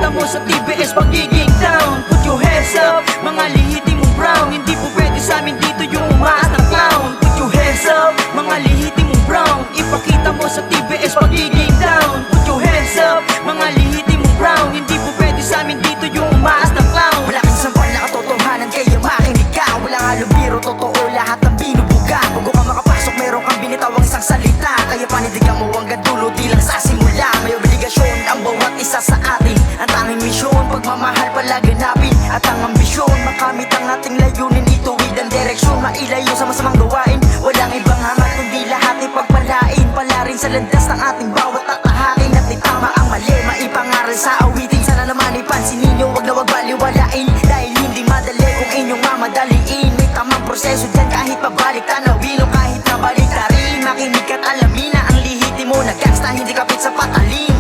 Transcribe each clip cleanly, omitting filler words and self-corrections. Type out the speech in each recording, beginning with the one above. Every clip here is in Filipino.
ipakita mo sa TBS pagiging down. Put your hands up, mga lihiti mong brown. Hindi po pwede sa amin dito yung umaas ng clown. Put your hands up, mga lihiti mong brown. Ipakita mo sa TBS pagiging down. Put your hands up, mga lihiti mong brown. Hindi po pwede sa amin dito yung umaas ng clown. Wala kang sampal na katotohanan kaya makinig ka. Wala nga biro, totoo lahat ng binubuga. Bago ka makapasok meron kang binitawang isang salita. Kaya panindigan mo hanggang dulo di lang sa simula. May obligasyon ang bawat isa sa atin. Ang tanging misyon, pagmamahal palaganapin. At ang ambisyon, makamit ang ating layunin. Ituwid ang direksyon, mailayo sa masamang gawain. Walang ibang hangat kundi lahat ipagpalain. Palarin sa landas ng ating bawat tatahakin. At itama ang mali, maipangaral sa awitin. Sana naman ipansin ninyo, wag na wag baliwalain. Dahil hindi madali kung inyong mamadaliin. May tamang proseso dyan kahit pabalik tanawin. O kahit nabalik ka rin, makinig ka't alamin na ang lihiti mo na gangsta, hindi kapit sa patalim.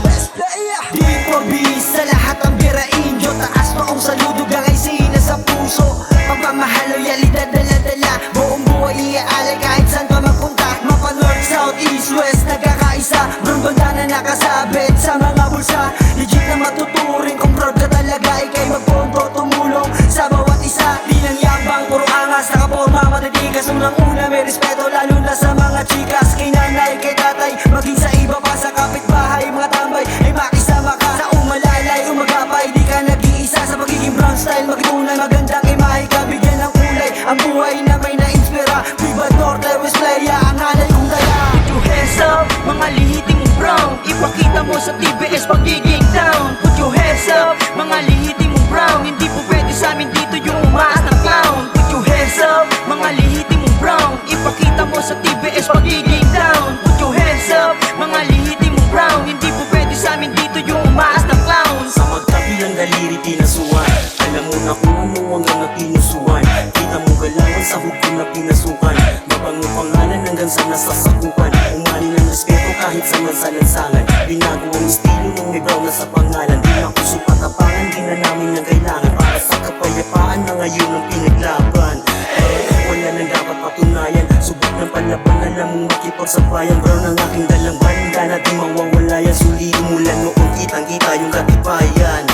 Di probis sa lahat ang birain. Yo taas noong saludo gangay sina sa puso. Pagmamahal, loyalidad, dala-dala. Buong buhay iaalay kahit saan pa magpunta. Mapa north, south, east, west, nagkakaisa. Brown bandana nakasabit sa mga bulsa. Legit na matuturing kung proud ka talaga. Ika'y magpondo, tumulong sa bawat isa. Di nang yabang, puro angas, nakaporma, matitigas. Unang-una may respeto, lalo na sa mga chikas. Kay nanay, kay tatay, maging sa iba pa. Sa kapitbahay, mga tambay, ay makisama ka. Sa umalalay, umagapay, di ka nag-iisa. Sa pagiging brown style, magtunay, magandang imahe ka. Bigyan ng kulay, ang buhay na may na-inspira. Viva Norte, West Playa, ang hanay kong dala. Put your hands up, mga lihiti mong brown. Ipakita mo sa TBS pagiging down. Put your hands up, mga lihiti mong brown. Hindi po pwede sa amin dito yung umaas ng clown. Put your hands up, mga lihiti mong brown. Ipakita mo sa TBS pagiging down. Put your hands up, mga lihiti mong brown. Hindi po pwede sa amin dito yung umaas ng clown. Sa magkabilang daliri pinasuan. Alam mo na kung ano ang mga pinusuan. Kita mo galangan sa hukbo na pinasukan. Mabango pangalan hanggang sa nasasakupan. Umali ng respeto kahit sa mansalansangan. Binago ang estilo ng may brown na sa pangalan. Di na puso patapangan, di na namin ang kailangan. Para sa kapayapaan na ngayon ang pinaglaban. Wala nang dapat patunayan. Subok ng palaban, alam mong makipagsabayan. Brown ang aking dalang banda na di mawawalayan. Sulihin mula noon, kitang-kita yung katibayan.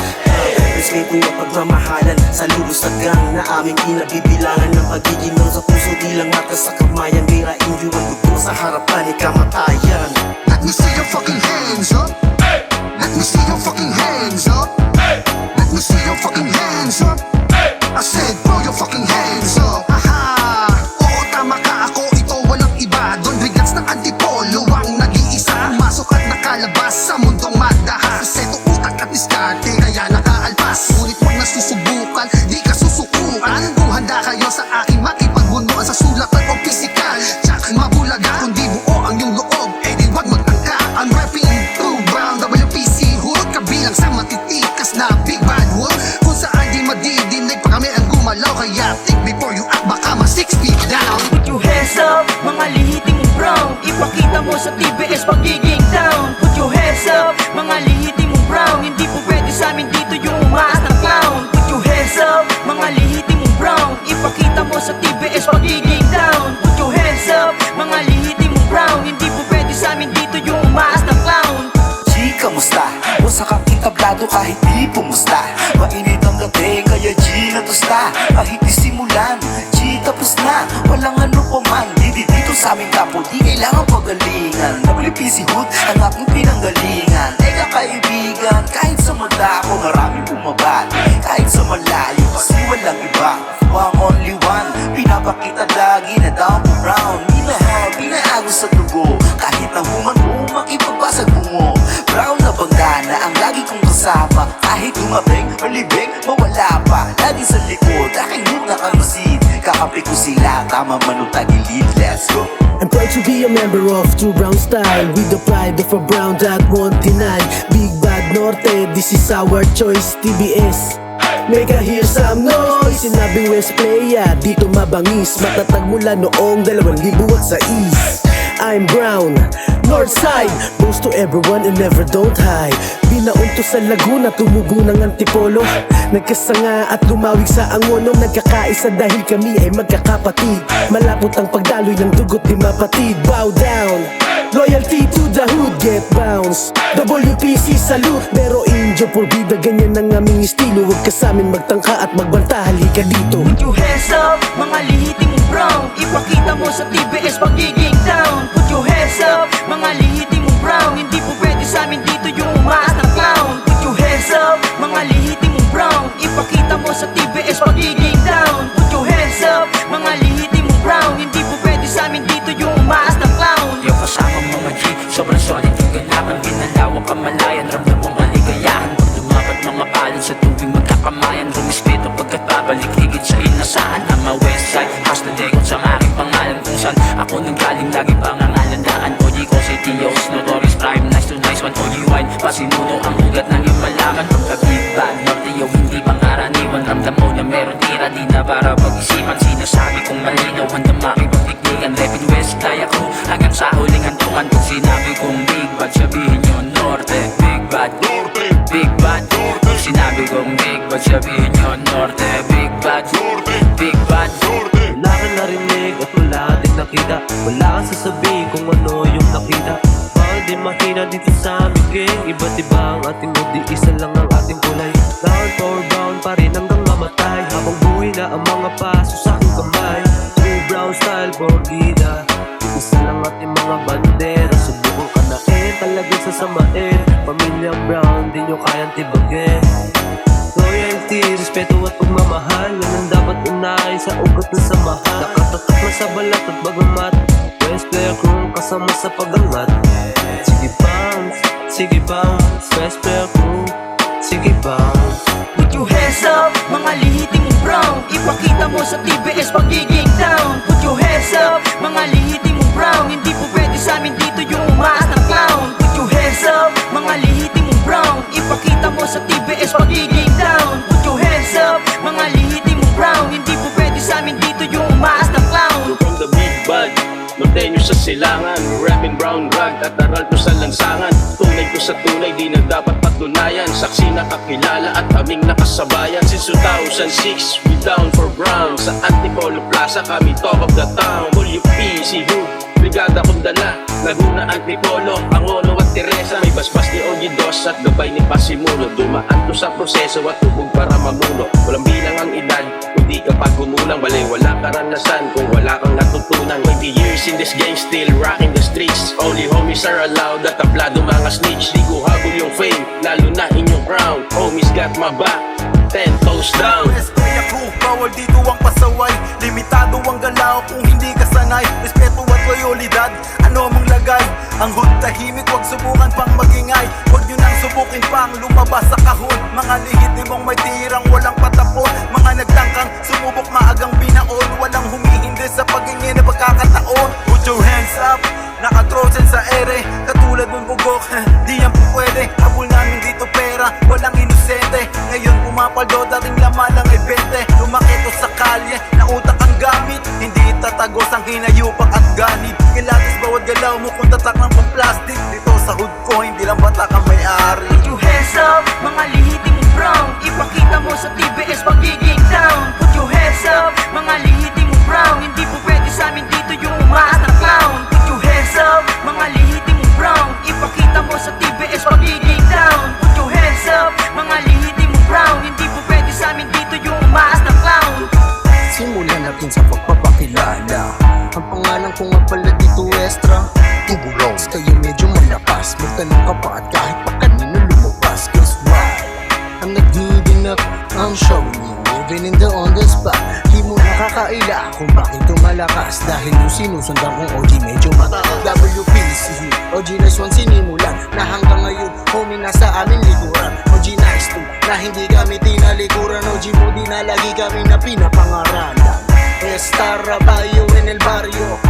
Respeto at pagmamahalan sa lulusagang na aming pinabibilangan. Ng pagiging sa puso, di lang mata sa kamayan. Birain yung ang dugo sa harapan ni kamatayan. Let me see your fucking hands up. Let me see your fucking hands up. Let me see your fucking hands up. I said throw your fucking hands up. Aha, oo tama ka, ako ito walang iba. Don Brigats ng Antipolo ang nag-iisa. Masok at nakalabas sa mundong madaha. Seto utak at diskarte kaya nakaalpas. Ngunit wag na susubukan, di ka susukuan. Kung handa kayo sa aking makipagbunuan sa sulatan o pisikal. Tsak mabulaga, kundi buo ang iyong loob, eh di wag magtangka. I'm rapping through brown, WPC hood. Kabilang sa matitikas na big bad wood. Kung saan di madidinig pa kami ang gumalaw. Kaya think before you act, baka ma 6 feet down. Put your hands up, mga lihiti mong brown. Ipakita mo sa TBS pagiging down. Put your hands up, mga lihiti mong brown. Hindi po pwede sa amin dito yung umaas ng clown. Put your hands up, mga lihiti mong brown. Ipakita mo sa TBS pagiging down. Put your hands up, mga lihiti mong brown. Hindi po pwede sa amin dito yung umaas ng clown. G, kamusta? Wasak ang tablado kahit di pumusta. Mainit ang dating kaya G natusta. Kahit di simulan, G tapos na. Walang ano pa man, di dito sa aming tapo. Di kailangan pagalingan. WPC hood ang aking pinanggalingan. Teka kaibigan, kahit sa mata ko marami bumabati. Kahit sa malayo kasi walang iba. One only one, pinapakita lagi na down to brown. Minahal, pinaagos sa dugo. Kahit na human makipagbasag mo. Brown na bandana ang lagi kong kasama. Kahit dumabing, malibing, mawala pa. Lagi sa likod, aking hook na kanusin. Kakampi ko sila, tama man o tagilid. Let's go! I'm proud to be a member of True Brown Style. With the pride of a brown that won't deny. Big Bad Norte, this is our choice. TBS, make a hear some noise. Sinabing West Playa, dito mabangis. Matatag mula noong 2000 at sa East. I'm brown, north side. Boast to everyone and never don't hide. Binaunto sa Laguna, tumubo ng Antipolo. Nagkasanga at lumawig sa Angono. Nagkakaisa dahil kami ay magkakapatid. Malapot ang pagdaloy ng dugot di mapatid. Bow down, Loyalty to the hood, get bounce WPC salute, pero injo por vida, ganyan ang aming estilo. Huwag ka samin magtangka at magbanta, halika dito. Put your hands up, mga lihiti mong brown. Ipakita mo sa TBS pagiging down. Put your hands up, mga lihiti mong brown. Hindi po pwede sa amin dito yung umaas na clown. Put your hands up, mga lihiti mong brown. Ipakita mo sa TBS pagiging down. Put your hands up, mga lihiti mong brown. Hindi po pwede sa amin dito yung umaas na clown. Yung kasama mga G, sobrang solid yung ganapan. Pinalawak kamalayan, ramdam mong kaligayahan. Pag lumapat mga palad sa tubig magkakamayan. Rumispeto pagkat babalik higit sa inasahan. Ang mga westside, hasta dekot sa aking pangalan. Kung saan ako nang galing, lagi pangangalandaan. Oji ko si Tios, notorious prime, nice to nice one. Oji wine, pasinuno ang ugat ng iyong malaman. Pagka big bad, norteo, hindi pangaraniwan. Ramdam mo na meron tira, di na para pag-isipan. Sinasabi kong malinaw, handang makipagtiklikan. Repin west, kaya ko hanggang sa huling hantungan. Kung sinabi kong big bad, sabihin nyo norte. Big bad, big bad. Kung sinabi kong big bad, sabihin nyo norte. Big bad, big bad. Wala ka narinig at wala ka din nakita. Wala kang sasabihin kung ano yung nakita. Bawal din mahina dito sa aming gang. Iba't iba ang ating mood, di isa lang ang ating kulay. Down for brown pa rin hanggang mamatay. Habang buhay na ang mga paso sa aking kamay. True brown style, Borgida. Isa lang ating mga bandera. Subukong kanain, talagang sasamain. Pamilya brown, di nyo kayang tibagin. Loyalty, respeto at pagmamahal. Yan ang dapat unahin sa ugat ng samahan. Nakatatak na sa balat at bagamat. Best player kung kasama sa pagangat. Sige bounce, sige bounce. Best player kung sige bounce. Put your hands up, mga lihiti mong brown. Ipakita mo sa TBS pagiging down. Put your hands up, mga lihiti mong brown. Hindi po pwede sa amin dito yung umaas na clown. Put your hands up, mga lihiti mong brown. Ipakita mo sa TBS pagiging down. Put your hands up, mga lihiti mong brown. Hindi po pwede sa amin dito yung umaas na clown. We're from the big bad, norteño sa silangan. Rapping brown rag at aral ko sa lansangan. Tunay ko sa tunay, di na dapat patunayan. Saksi na kakilala at aming nakasabayan. Since 2006, we down for brown. Sa Antipolo Plaza, kami talk of the town. WPC Hood, brigada kong dala. Laguna, Antipolo, Angono at Teresa. May basbas ni Ogie Dos at gabay ni Pasimulo. Dumaan to sa proseso at tubog para mamuno. Walang bilang ang edad, hindi ka pa gumulang. Bale, wala karanasan kung wala kang natutunan. 20 years in this game, still rocking the streets. Only homies are allowed at tablado mga snitch. Di ko habol yung fame, lalo na inyong crown. Homies got my back, 10 toes down. Kaya crew, bawal dito ang pasaway. Limitado ang galaw kung hindi ka sanay. Respeto at loyalidad, ano mong lagay. Ang hood tahimik, wag subukan pang magingay. Wag nyo nang subukin pang lumabas sa kahon. Mga lehitimong may tirang walang patapon. Mga nagtangkang sumubok maagang binaon. Walang humihindi sa pagingin na pagkakataon. Put your hands up, nakatrosen sa ere. Katulad mong bugok, di yan po pwede. Habol namin dito pera, walang inosente. Ngayon pumapaldo, dating laman lang ay 20. Lumakito sa kalye, na utak ang gamit. Hindi tatagos ang hinayupak at ganit. Kilatis bawat galaw mo kung tatak ng pang-plastic. Dito sa hood ko, hindi lang batak ang may-ari. Put your hands up, mga lihiti mong brown. Ipakita mo sa TBS pagiging down. Put your hands up, mga lihiti mong brown. Hindi po pwede sa amin dito yung umaas na clown. Put your hands up, mga lihiti mong brown. Ipakita mo sa TBS pagiging down. Put your hands up, mga lihiti mong brown. Hindi po pwede sa amin dito yung umaas na clown. Simulan natin sa pagpapakilala. Ang pangalan ko nga pala dito extra Tubo Brown. kayo medyo malakas. Magtanong ka pa at kahit pa kanino lumabas. Cause why? I'm not good enough, I'm showing you. Living in the on the spot. Di mo nakakaila kung bakit tumalakas. Dahil yung sinusundan kong OG medyo mataas. WPC, OG nice one sinimulan. Na hanggang ngayon, homie nasa amin likuran. OG nice too, na hindi kami tinalikuran. OG mo di na lagi kami na pinapangaralan. Estar Rabayo en el barrio.